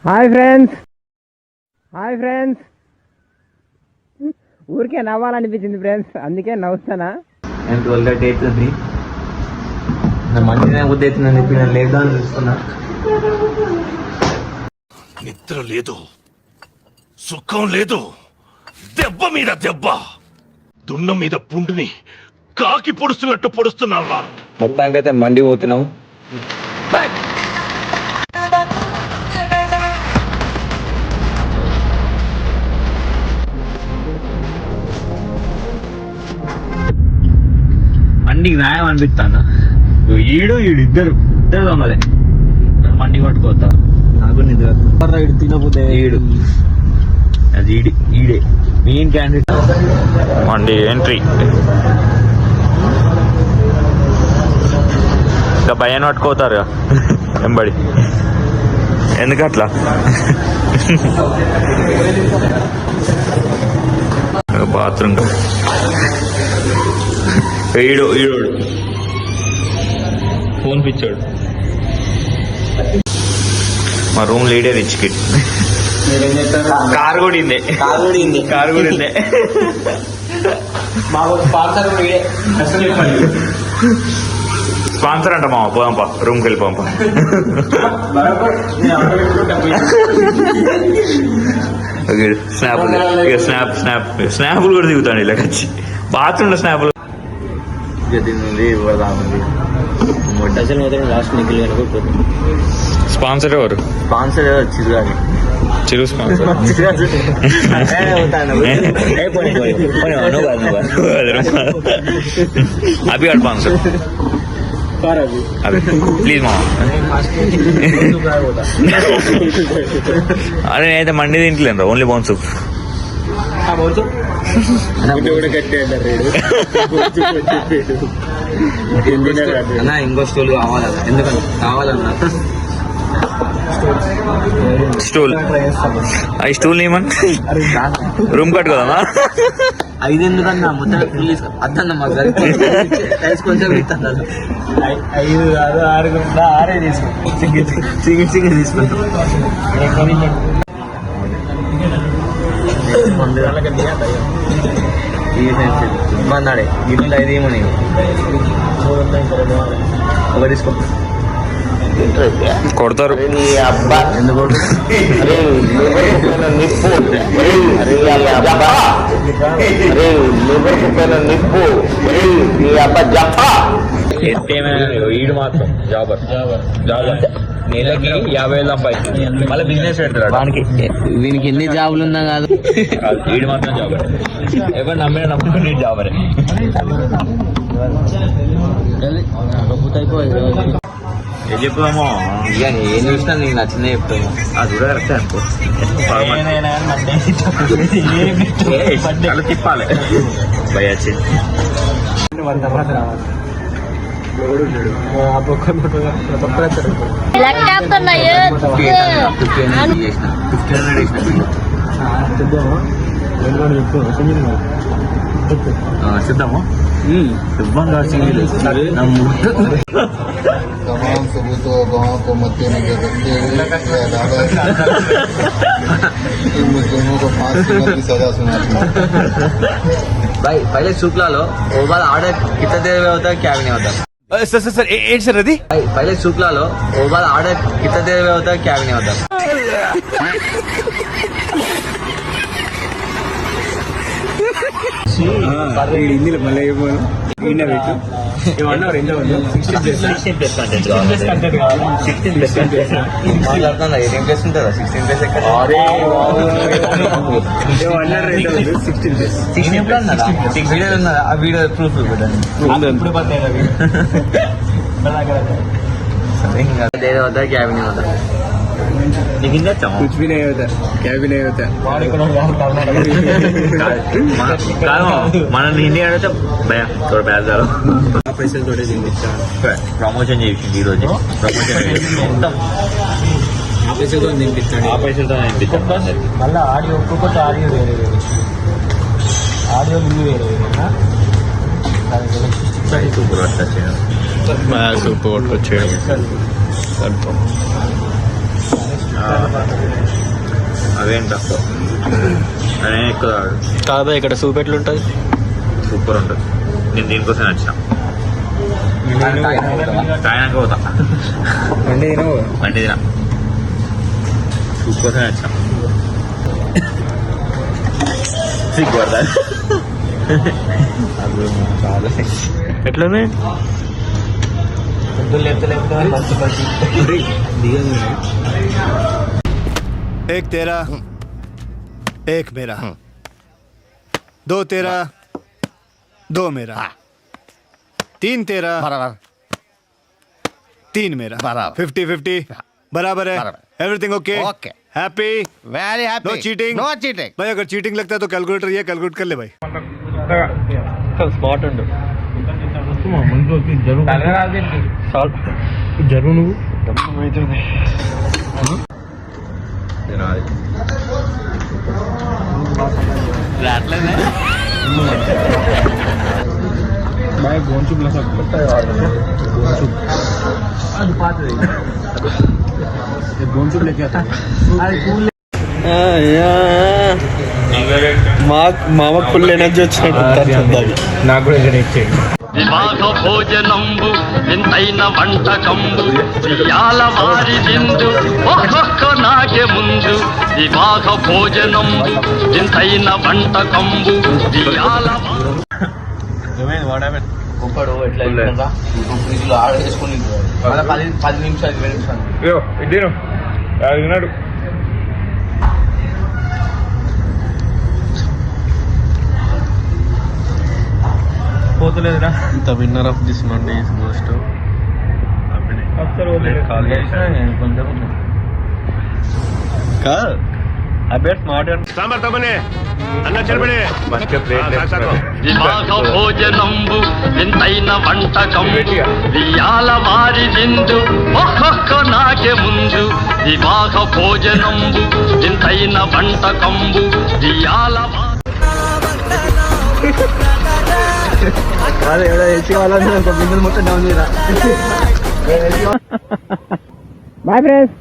Hi friends, hi friends. ఊరికే నవ్వాలనిపించింది friends, అందుకే నవ్వుతానా. నేను 12:30 అవుతుంది. నా మంచిగా బుద్ధి అవుతుందని చెప్పి నేను లేద్దామని చూస్తున్నా. నిద్ర లేదు, సుఖం లేదు, దెబ్బ మీద దెబ్బ, దున్న మీద పుండుని కాకి పొడుస్తున్నట్టు పొడుస్తున్నావా? మొత్తానికైతే మండి పోతున్నావు. మండికి న్యాయం అనిపిస్తాను. ఈడు ఇద్దరు దొంగలే. మండి పట్టుకోతా. నాకు నిద్ర ఇడు తినపోతే ఈడు అది ఈడే మెయిన్ క్యాండిడేట్. మండి ఎంట్రీ. ఇంకా భయాన్ని పట్టుకోతారుగా వెంబడి. ఎందుకట్లా? బాత్రూమ్ ఈడు ఫోన్ పిచ్చాడు. మా రూమ్ లీడే రిచ్ కిడ్. కార్ కూడా ఇందే. స్పాన్సర్ అంట మామ. పోదాంపా రూమ్కి వెళ్ళిపోంపా. స్నాప్లు కూడా దిగుతాడు ఇలా వచ్చి. బాత్రూమ్ స్నాప్లు. అసలు మాత్రం లాస్ట్ నిఖిల్ కనుకోపోతుంది. స్పాన్సర్ ఎవరు? స్పాన్సర్ చిరుగాని. చిరు స్పాన్సర్. అభి గారు స్పాన్సర్. ప్లీజ్ మా. అరే నేనైతే మండి తింటలేను, ఓన్లీ బోన్ సూప్. ఇంకో స్టూల్ కావాలన్నా, ఎందుకంటే కావాలన్నా స్టూల్. ఈ స్టూల్ ఏమన్నా రూమ్ కట్టుకోదామా? 5 ఎందుకన్నా మొత్తం ఫుల్ తీసుకో. అద్దన్న మాకు కొంచెం 5 కాదు 6 6 తీసుకో. సింగిల్ తీసుకుంటాం. ఇబ్బంది గిన్నెలు 5 ఏమని ఒక తీసుకో. కొడతారు. ఎందుకు ఈడు మాత్రం జాబర్ నెలకి 50,000 సంపాదించి మళ్ళీ బిజినెస్ పెడతాడు. వానికి వీనికి ఎన్ని జాబులు ఉన్నా కాదు, ఈడు మాత్రం జాబర్. ఎవరు నమ్మిన జాబరే. ఏం చెప్తామో ఇక ఏం చూసినా నీకు నచ్చిందే చెప్తాము. అది కూడా కరెక్టే అనుకో. తిప్పాలి భయ వచ్చి. చూద్దాము. ఇవ్వం కాదు సింగిల్. भाई पहले शुक्ला लो, वो बाद ऑर्डर कितना देर में होता है क्या भी नहीं होता. सर ఏంటి సార్ అది? भाई पहले शुक्ला लो, वो बाद ऑर्डर कितना देर में होता है क्या भी नहीं होता. ఇందులో మళ్ళీ మాట్లాడుతున్నా 18 ప్లేస్ ఉంటుందా? 16 ప్లేస్ ఎక్కడ? 16 ఉన్నదా? ఆ వీడియో ప్రూఫ్ పెట్టండి. देर होता है क्या भी नहीं होता. कुछ भी नहीं होता, क्या भी नहीं होता. మన హిందీ అడిగితే భయ తోడు పేదాలు పైసలు తోడే తినిపించా. ప్రమోషన్ చేసింది ఈ రోజు. ప్రమోషన్ మొత్తం ఆ పైసలతో తినిపించాడు. ఆ పైసలతో తినిపించాడు. మళ్ళీ ఆడియో ఒక్కొక్కటి ఆడియో వేరే ఆడియో ముందు వేరే సూపర్ వచ్చాడు. సూపర్ వచ్చాడు. అదేంట అదే ఎక్కువ కాదా ఇక్కడ సూప్ ఎట్లుంటుంది? సూపర్ ఉంటుంది. నేను దీనికోసం వచ్చా. తాగినాక పోతా. వండి తినా సూప్ కోసం వచ్చా. సిగ్గుపడతా. ఎట్లనే एक तेरा एक मेरा 2 तेरा 2 मेरा 3 तेरा 3 मेरा 50-50 बराबर है. Everything okay happy very happy. No cheating no cheating. भाई अगर चीटिंग लगता है तो कैलकुलेटर ये कैलकुलेट कर ले भाई. స్పాట్ ఉండు జరువు నువ్వు మామ ఫుల్ ఎనర్జీ వచ్చినట్టు నాకు కూడా ఎనర్జీ. వివాహ భోజనంబు వింతైన వంటకంబు ఇయాల వారి విందు ఒక్కొక్క నాకే ముందు. వివాహ భోజనంబు వింతైన వంటకంబు ఇయాల ఒక్కడు ఎట్లా ఫ్రిడ్జ్లో ఆర్డర్ చేసుకుని 10 నిమిషాలు 20 నిమిషాలు పోతలేదురా. The winner of this Monday is goes to సాంబార్ తమ్మనే అన్న చెరపడే వివాహ భోజనంబు వింతైన వంటకంబు ఇయాల వారి విందు ఒక్కొక్క నాకే ముందు. వివాహ భోజనంబు వింతైన వంటకంబు ఇయాల బాయ్ ఫ్రెండ్స్.